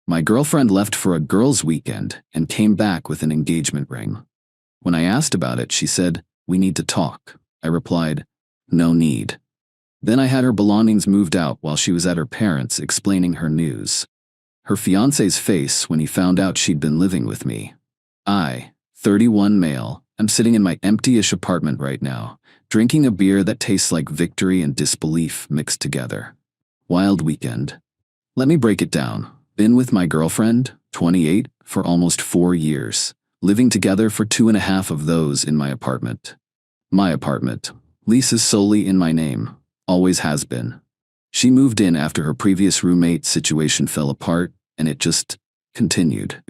My girlfriend left for a girls' weekend and came back with an engagement ring. When I asked about it, she said, "We need to talk." I replied, "No need." Then I had her belongings moved out while she was at her parents' explaining her news. Her fiancé's face when he found out she'd been living with me. I, 31 male, am sitting in my empty-ish apartment right now, drinking a beer that tastes like victory and disbelief mixed together. Wild weekend. Let me break it down. Been with my girlfriend, 28, for almost 4 years, living together for 2.5 of those in my apartment. My apartment. Lease is solely in my name. Always has been. She moved in after her previous roommate situation fell apart, and it just continued.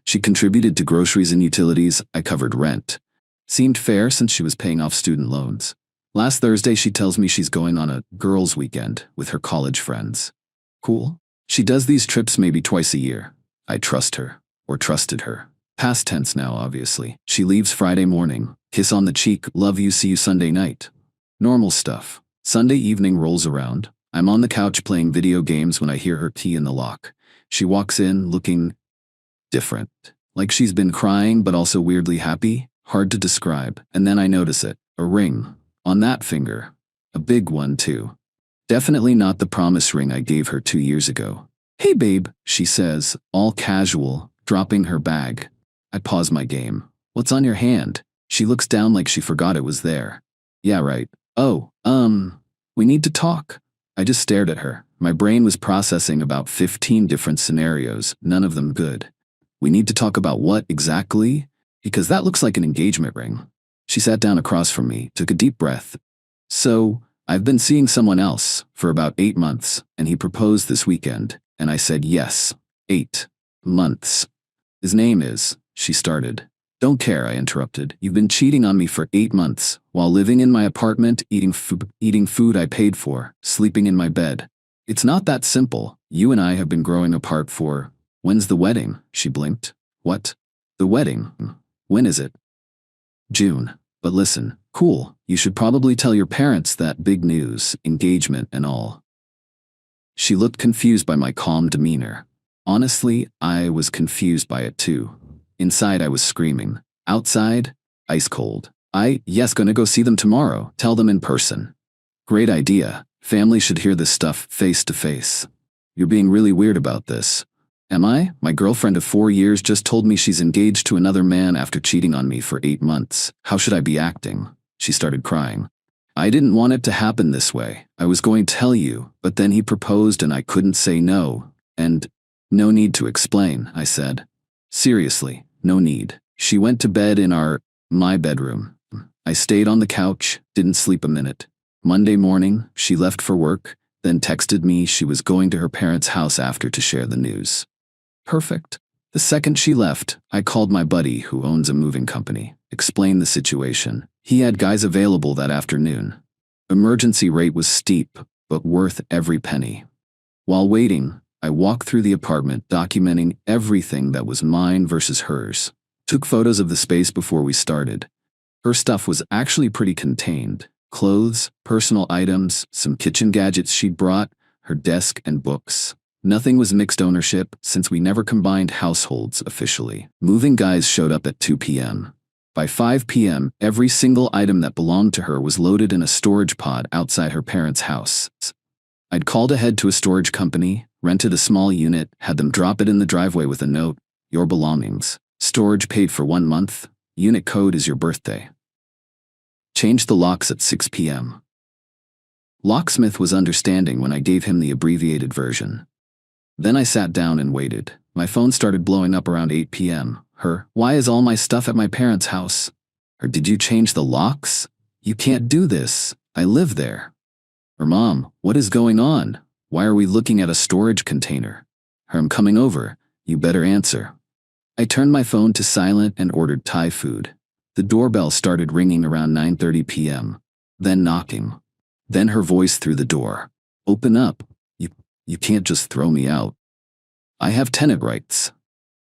She contributed to groceries and utilities, I covered rent. Seemed fair since she was paying off student loans. Last Thursday she tells me she's going on a girls' weekend with her college friends. Cool. She does these trips maybe twice a year. I trust her. Or trusted her. Past tense now, obviously. She leaves Friday morning. Kiss on the cheek, love you, see you Sunday night. Normal stuff. Sunday evening rolls around. I'm on the couch playing video games when I hear her key in the lock. She walks in looking different. Like she's been crying but also weirdly happy. Hard to describe. And then I notice it. A ring. On that finger. A big one too. Definitely not the promise ring I gave her 2 years ago. "Hey babe," she says, all casual, dropping her bag. I pause my game. "What's on your hand?" She looks down like she forgot it was there. "Yeah, right. Oh, we need to talk." I just stared at her. My brain was processing about 15 different scenarios, none of them good. "We need to talk about what exactly? Because that looks like an engagement ring." She sat down across from me, took a deep breath. "So, I've been seeing someone else for about 8 months, and he proposed this weekend, and I said yes. 8 months. His name is," she started. "Don't care," I interrupted. "You've been cheating on me for 8 months, while living in my apartment, eating food I paid for, sleeping in my bed. It's not that simple. You and I have been growing apart for..." "When's the wedding?" She blinked. "What? The wedding? When is it?" "June. But listen, cool, you should probably tell your parents that big news, engagement and all." She looked confused by my calm demeanor. Honestly, I was confused by it too. Inside I was screaming. Outside, ice cold. Yes, gonna go see them tomorrow, tell them in person." "Great idea. Family should hear this stuff face to face." "You're being really weird about this." "Am I? My girlfriend of 4 years just told me she's engaged to another man after cheating on me for 8 months. How should I be acting?" She started crying. "I didn't want it to happen this way. I was going to tell you, but then he proposed and I couldn't say no. And no need to explain," I said. "Seriously, no need." She went to bed in my bedroom. I stayed on the couch, didn't sleep a minute. Monday morning, she left for work, then texted me she was going to her parents' house after to share the news. Perfect. The second she left, I called my buddy who owns a moving company, explained the situation. He had guys available that afternoon. Emergency rate was steep, but worth every penny. While waiting, I walked through the apartment documenting everything that was mine versus hers. Took photos of the space before we started. Her stuff was actually pretty contained. Clothes, personal items, some kitchen gadgets she'd brought, her desk and books. Nothing was mixed ownership since we never combined households officially. Moving guys showed up at 2 p.m. By 5 p.m., every single item that belonged to her was loaded in a storage pod outside her parents' house. I'd called ahead to a storage company, rented a small unit, had them drop it in the driveway with a note, "Your belongings. Storage paid for 1 month. Unit code is your birthday." Changed the locks at 6 p.m. Locksmith was understanding when I gave him the abbreviated version. Then I sat down and waited. My phone started blowing up around 8 p.m. Her, "Why is all my stuff at my parents' house?" Her, "Did you change the locks? You can't do this. I live there." Her, "Mom, what is going on? Why are we looking at a storage container?" Her, "I'm coming over. You better answer." I turned my phone to silent and ordered Thai food. The doorbell started ringing around 9:30 p.m. Then knocking. Then her voice through the door. "Open up. You can't just throw me out. I have tenant rights."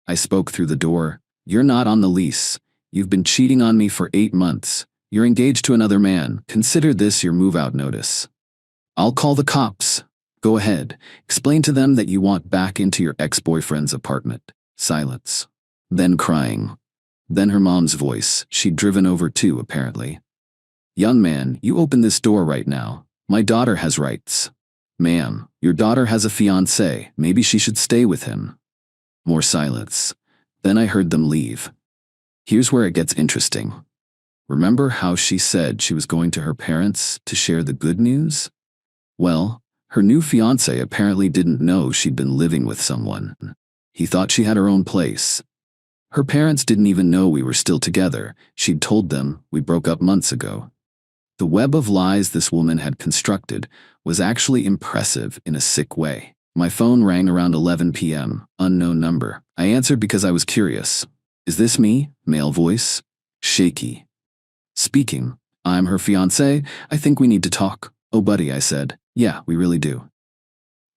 I spoke through the door. "You're not on the lease. You've been cheating on me for 8 months. You're engaged to another man. Consider this your move-out notice." "I'll call the cops." Go ahead. Explain to them that you want back into your ex-boyfriend's apartment. Silence. Then crying. Then her mom's voice. She'd driven over too, apparently. Young man, you open this door right now. My daughter has rights. Ma'am, your daughter has a fiancé. Maybe she should stay with him. More silence. Then I heard them leave. Here's where it gets interesting. Remember how she said she was going to her parents to share the good news? Well, her new fiancé apparently didn't know she'd been living with someone. He thought she had her own place. Her parents didn't even know we were still together. She'd told them we broke up months ago. The web of lies this woman had constructed was actually impressive in a sick way. My phone rang around 11 p.m., unknown number. I answered because I was curious. Is this me? Male voice. Shaky. Speaking. I'm her fiancé. I think we need to talk. Oh buddy, I said. Yeah, we really do.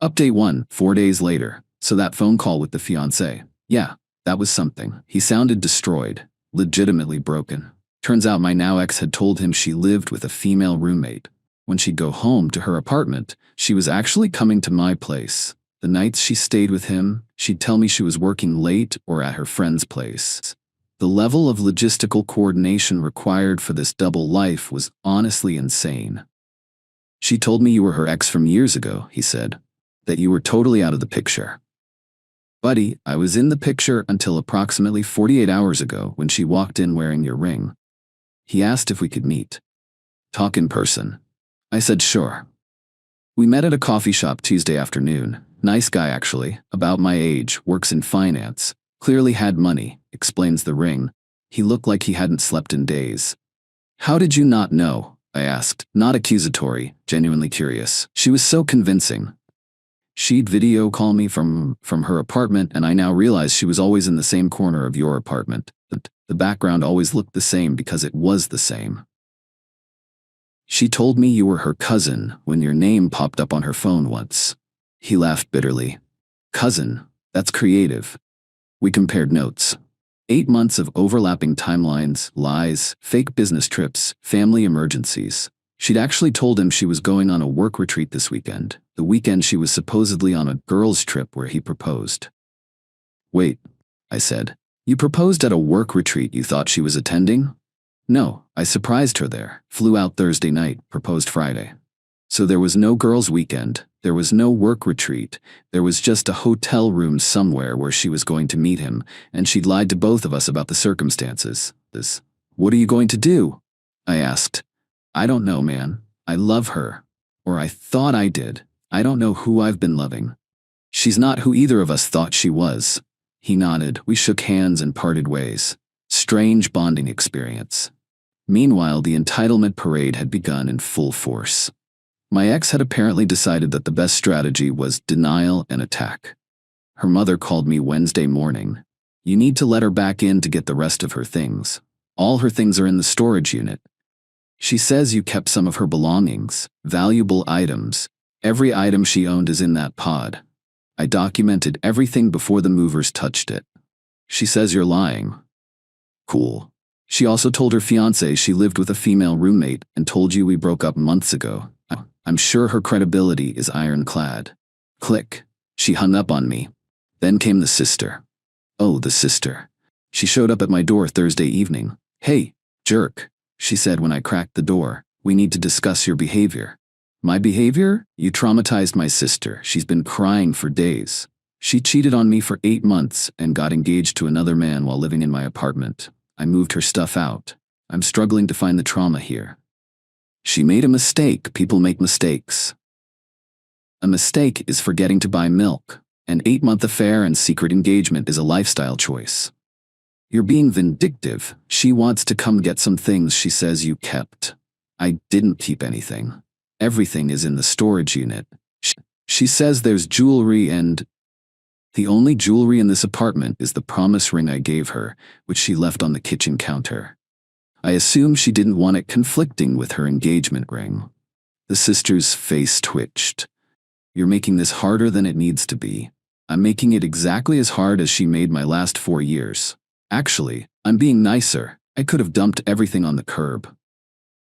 Update 1, 4 days later. So that phone call with the fiancé. Yeah, that was something. He sounded destroyed. Legitimately broken. Turns out my now ex had told him she lived with a female roommate. When she'd go home to her apartment, she was actually coming to my place. The nights she stayed with him, she'd tell me she was working late or at her friend's place. The level of logistical coordination required for this double life was honestly insane. She told me you were her ex from years ago, he said. That you were totally out of the picture. Buddy, I was in the picture until approximately 48 hours ago when she walked in wearing your ring. He asked if we could meet. Talk in person. I said sure. We met at a coffee shop Tuesday afternoon. Nice guy actually, about my age, works in finance. Clearly had money, explains the ring. He looked like he hadn't slept in days. How did you not know? I asked, not accusatory, genuinely curious. She was so convincing. She'd video call me from her apartment, and I now realize she was always in the same corner of your apartment. The background always looked the same because it was the same. She told me you were her cousin when your name popped up on her phone once. He laughed bitterly. Cousin? That's creative. We compared notes. 8 months of overlapping timelines, lies, fake business trips, family emergencies. She'd actually told him she was going on a work retreat this weekend, the weekend she was supposedly on a girls' trip where he proposed. Wait, I said. You proposed at a work retreat you thought she was attending? No, I surprised her there, flew out Thursday night, proposed Friday. So there was no girls' weekend, there was no work retreat, there was just a hotel room somewhere where she was going to meet him, and she'd lied to both of us about the circumstances. What are you going to do? I asked. I don't know, man. I love her. Or I thought I did. I don't know who I've been loving. She's not who either of us thought she was. He nodded. We shook hands and parted ways. Strange bonding experience. Meanwhile, the entitlement parade had begun in full force. My ex had apparently decided that the best strategy was denial and attack. Her mother called me Wednesday morning. You need to let her back in to get the rest of her things. All her things are in the storage unit. She says you kept some of her belongings, valuable items. Every item she owned is in that pod. I documented everything before the movers touched it. She says you're lying. Cool. She also told her fiancé she lived with a female roommate and told you we broke up months ago. I'm sure her credibility is ironclad. Click. She hung up on me. Then came the sister. Oh, the sister. She showed up at my door Thursday evening. Hey, jerk, she said when I cracked the door. We need to discuss your behavior. My behavior? You traumatized my sister. She's been crying for days. She cheated on me for 8 months and got engaged to another man while living in my apartment. I moved her stuff out. I'm struggling to find the trauma here. She made a mistake. People make mistakes. A mistake is forgetting to buy milk. An 8-month affair and secret engagement is a lifestyle choice. You're being vindictive. She wants to come get some things she says you kept. I didn't keep anything. Everything is in the storage unit. She says there's jewelry and... The only jewelry in this apartment is the promise ring I gave her, which she left on the kitchen counter. I assume she didn't want it conflicting with her engagement ring. The sister's face twitched. You're making this harder than it needs to be. I'm making it exactly as hard as she made my last 4 years. Actually, I'm being nicer. I could have dumped everything on the curb.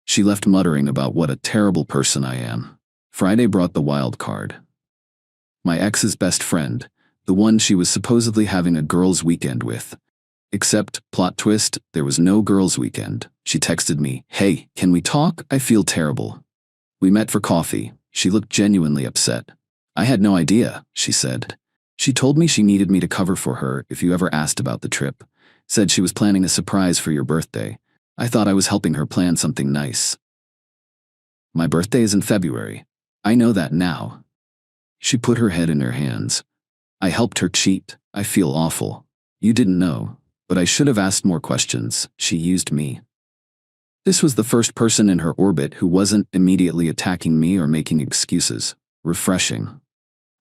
She left muttering about what a terrible person I am. Friday brought the wild card. My ex's best friend, the one she was supposedly having a girls' weekend with. Except, plot twist, there was no girls' weekend. She texted me, "Hey, can we talk? I feel terrible." We met for coffee. She looked genuinely upset. "I had no idea," she said. She told me she needed me to cover for her if you ever asked about the trip. Said she was planning a surprise for your birthday. I thought I was helping her plan something nice. My birthday is in February. I know that now. She put her head in her hands. I helped her cheat. I feel awful. You didn't know, but I should have asked more questions. She used me. This was the first person in her orbit who wasn't immediately attacking me or making excuses. Refreshing.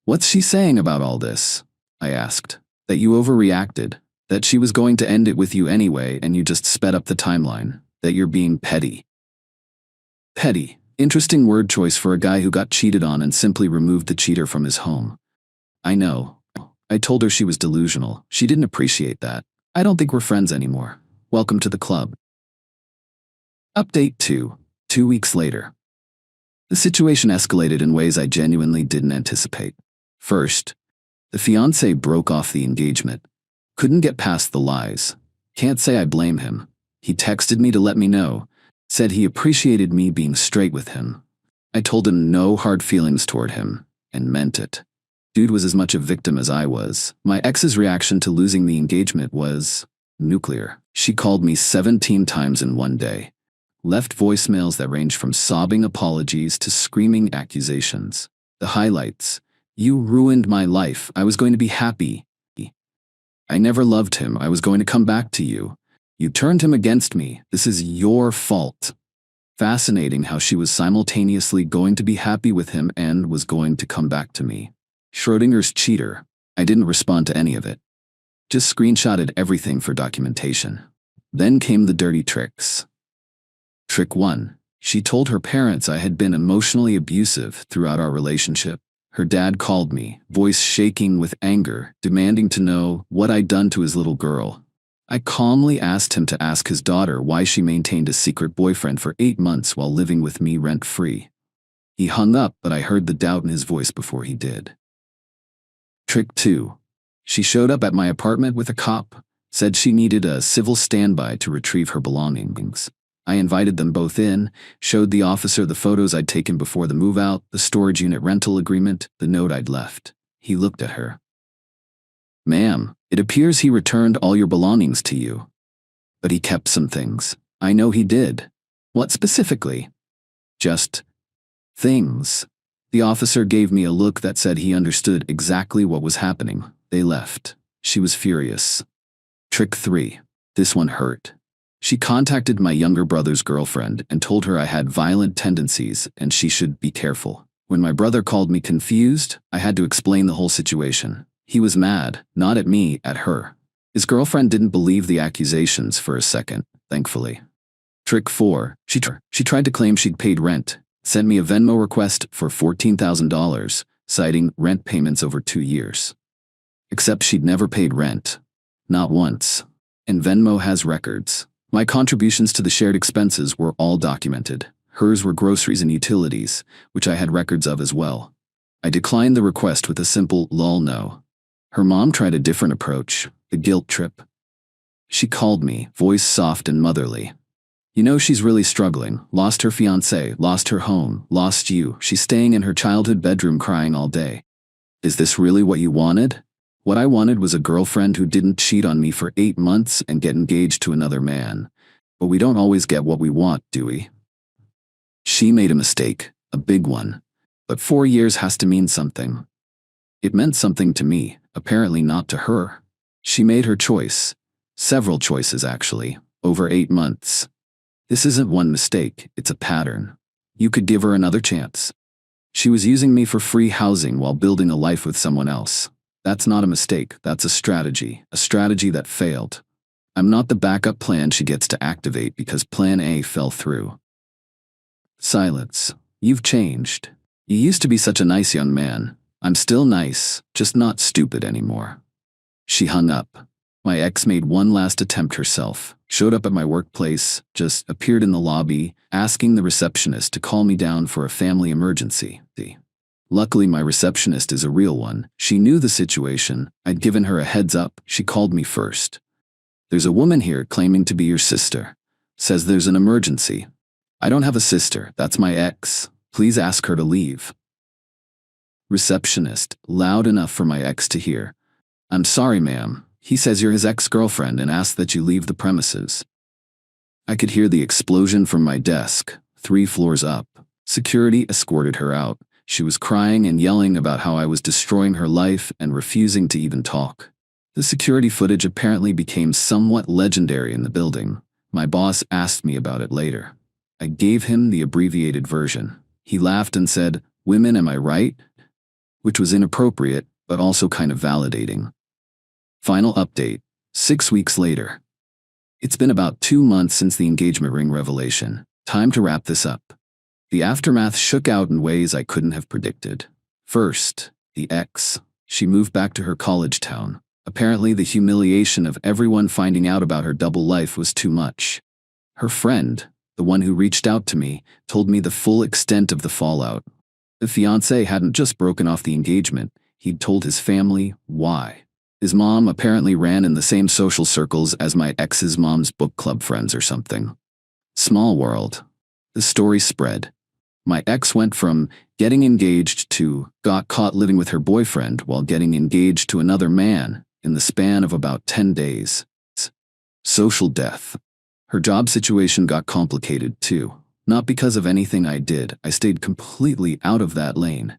"What's she saying about all this?" I asked. "That you overreacted. That she was going to end it with you anyway and you just sped up the timeline. That you're being petty." Petty. Interesting word choice for a guy who got cheated on and simply removed the cheater from his home. I know. I told her she was delusional. She didn't appreciate that. I don't think we're friends anymore. Welcome to the club. Update 2. 2 weeks later. The situation escalated in ways I genuinely didn't anticipate. First, the fiancé broke off the engagement. Couldn't get past the lies. Can't say I blame him. He texted me to let me know. Said he appreciated me being straight with him. I told him no hard feelings toward him, and meant it. Dude was as much a victim as I was. My ex's reaction to losing the engagement was nuclear. She called me 17 times in one day. Left voicemails that ranged from sobbing apologies to screaming accusations. The highlights: "You ruined my life. I was going to be happy. I never loved him. I was going to come back to you. You turned him against me. This is your fault." Fascinating how she was simultaneously going to be happy with him and was going to come back to me. Schrodinger's cheater. I didn't respond to any of it. Just screenshotted everything for documentation. Then came the dirty tricks. Trick 1. She told her parents I had been emotionally abusive throughout our relationship. Her dad called me, voice shaking with anger, demanding to know what I'd done to his little girl. I calmly asked him to ask his daughter why she maintained a secret boyfriend for 8 months while living with me rent-free. He hung up, but I heard the doubt in his voice before he did. Trick 2. She showed up at my apartment with a cop, said she needed a civil standby to retrieve her belongings. I invited them both in, showed the officer the photos I'd taken before the move-out, the storage unit rental agreement, the note I'd left. He looked at her. "Ma'am, it appears he returned all your belongings to you. But he kept some things." "I know he did." "What specifically?" "Just things." The officer gave me a look that said he understood exactly what was happening. They left. She was furious. Trick 3. This one hurt. She contacted my younger brother's girlfriend and told her I had violent tendencies and she should be careful. When my brother called me confused, I had to explain the whole situation. He was mad, not at me, at her. His girlfriend didn't believe the accusations for a second, thankfully. Trick 4. She tried to claim she'd paid rent, sent me a Venmo request for $14,000, citing rent payments over 2 years. Except she'd never paid rent. Not once. And Venmo has records. My contributions to the shared expenses were all documented. Hers were groceries and utilities, which I had records of as well. I declined the request with a simple lol no. Her mom tried a different approach, the guilt trip. She called me, voice soft and motherly. "You know she's really struggling, lost her fiancé, lost her home, lost you, she's staying in her childhood bedroom crying all day. Is this really what you wanted?" What I wanted was a girlfriend who didn't cheat on me for 8 months and get engaged to another man. But we don't always get what we want, do we? She made a mistake, a big one. But 4 years has to mean something. It meant something to me, apparently not to her. She made her choice. Several choices, actually, over 8 months. This isn't one mistake, it's a pattern. You could give her another chance. She was using me for free housing while building a life with someone else. That's not a mistake, that's a strategy that failed. I'm not the backup plan she gets to activate because plan A fell through. Silence. You've changed. You used to be such a nice young man. I'm still nice, just not stupid anymore. She hung up. My ex made one last attempt herself, showed up at my workplace, just appeared in the lobby, asking the receptionist to call me down for a family emergency. Luckily, my receptionist is a real one. She knew the situation. I'd given her a heads up. She called me first. There's a woman here claiming to be your sister. Says there's an emergency. I don't have a sister. That's my ex. Please ask her to leave. Receptionist, loud enough for my ex to hear. I'm sorry, ma'am. He says you're his ex-girlfriend and asks that you leave the premises. I could hear the explosion from my desk, 3 floors up. Security escorted her out. She was crying and yelling about how I was destroying her life and refusing to even talk. The security footage apparently became somewhat legendary in the building. My boss asked me about it later. I gave him the abbreviated version. He laughed and said, "Women, am I right?" Which was inappropriate, but also kind of validating. Final update, 6 weeks later. It's been about 2 months since the engagement ring revelation. Time to wrap this up. The aftermath shook out in ways I couldn't have predicted. First, the ex. She moved back to her college town. Apparently, the humiliation of everyone finding out about her double life was too much. Her friend, the one who reached out to me, told me the full extent of the fallout. The fiancé hadn't just broken off the engagement, he'd told his family why. His mom apparently ran in the same social circles as my ex's mom's book club friends or something. Small world. The story spread. My ex went from getting engaged to got caught living with her boyfriend while getting engaged to another man in the span of about 10 days. Social death. Her job situation got complicated too. Not because of anything I did, I stayed completely out of that lane.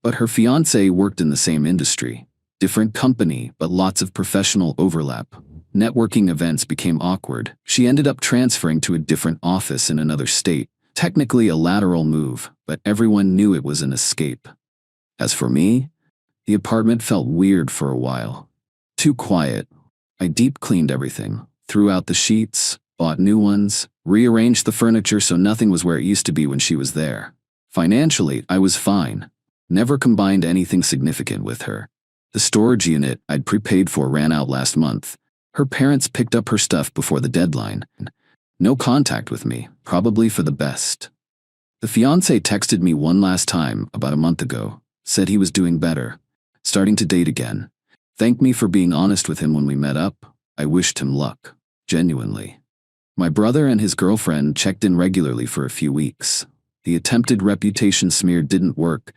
But her fiancé worked in the same industry. Different company, but lots of professional overlap. Networking events became awkward. She ended up transferring to a different office in another state. Technically a lateral move, but everyone knew it was an escape. As for me, the apartment felt weird for a while. Too quiet. I deep cleaned everything, threw out the sheets, bought new ones, rearranged the furniture so nothing was where it used to be when she was there. Financially, I was fine. Never combined anything significant with her. The storage unit I'd prepaid for ran out last month. Her parents picked up her stuff before the deadline. No contact with me, probably for the best. The fiancé texted me one last time about a month ago, said he was doing better, starting to date again. Thanked me for being honest with him when we met up. I wished him luck, genuinely. My brother and his girlfriend checked in regularly for a few weeks. The attempted reputation smear didn't work,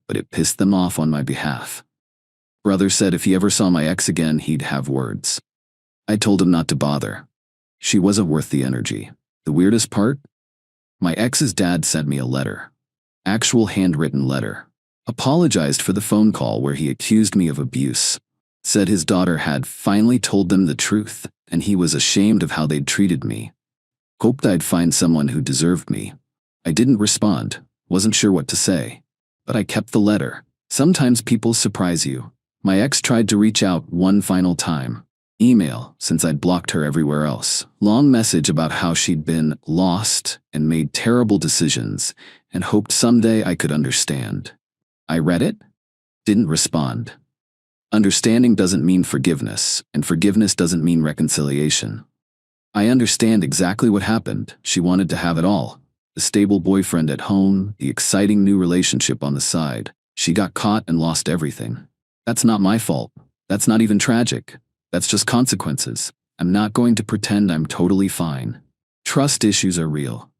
but it pissed them off on my behalf. Brother said if he ever saw my ex again, he'd have words. I told him not to bother. She wasn't worth the energy. The weirdest part? My ex's dad sent me a letter. Actual handwritten letter. Apologized for the phone call where he accused me of abuse. Said his daughter had finally told them the truth, and he was ashamed of how they'd treated me. Hoped I'd find someone who deserved me. I didn't respond, wasn't sure what to say. But I kept the letter. Sometimes people surprise you. My ex tried to reach out one final time. Email, since I'd blocked her everywhere else. Long message about how she'd been lost and made terrible decisions and hoped someday I could understand. I read it. Didn't respond. Understanding doesn't mean forgiveness, and forgiveness doesn't mean reconciliation. I understand exactly what happened. She wanted to have it all. The stable boyfriend at home, the exciting new relationship on the side. She got caught and lost everything. That's not my fault. That's not even tragic. That's just consequences. I'm not going to pretend I'm totally fine. Trust issues are real.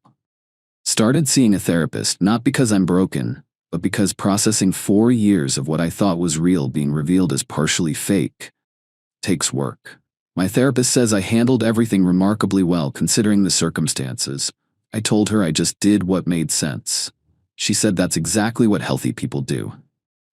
Started seeing a therapist not because I'm broken, but because processing 4 years of what I thought was real being revealed as partially fake takes work. My therapist says I handled everything remarkably well considering the circumstances. I told her I just did what made sense. She said that's exactly what healthy people do.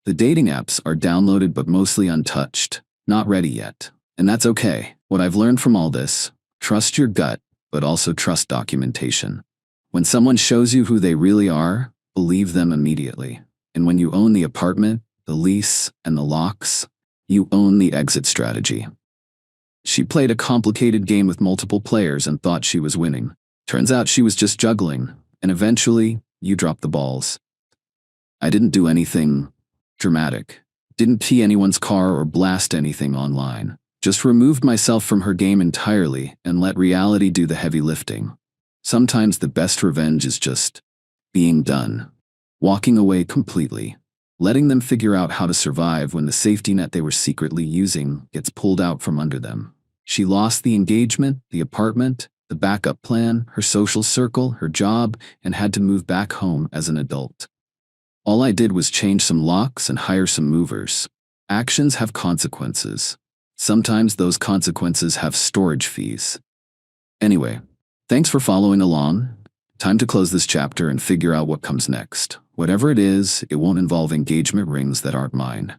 The dating apps are downloaded but mostly untouched, not ready yet. And that's okay. What I've learned from all this, trust your gut, but also trust documentation. When someone shows you who they really are, believe them immediately. And when you own the apartment, the lease, and the locks, you own the exit strategy. She played a complicated game with multiple players and thought she was winning. Turns out she was just juggling, and eventually, you dropped the balls. I didn't do anything dramatic. Didn't key anyone's car or blast anything online. Just removed myself from her game entirely and let reality do the heavy lifting. Sometimes the best revenge is just being done. Walking away completely. letting them figure out how to survive when the safety net they were secretly using gets pulled out from under them. She lost the engagement, the apartment, the backup plan, her social circle, her job, and had to move back home as an adult. All I did was change some locks and hire some movers. Actions have consequences. Sometimes those consequences have storage fees. Anyway, thanks for following along. Time to close this chapter and figure out what comes next. Whatever it is, it won't involve engagement rings that aren't mine.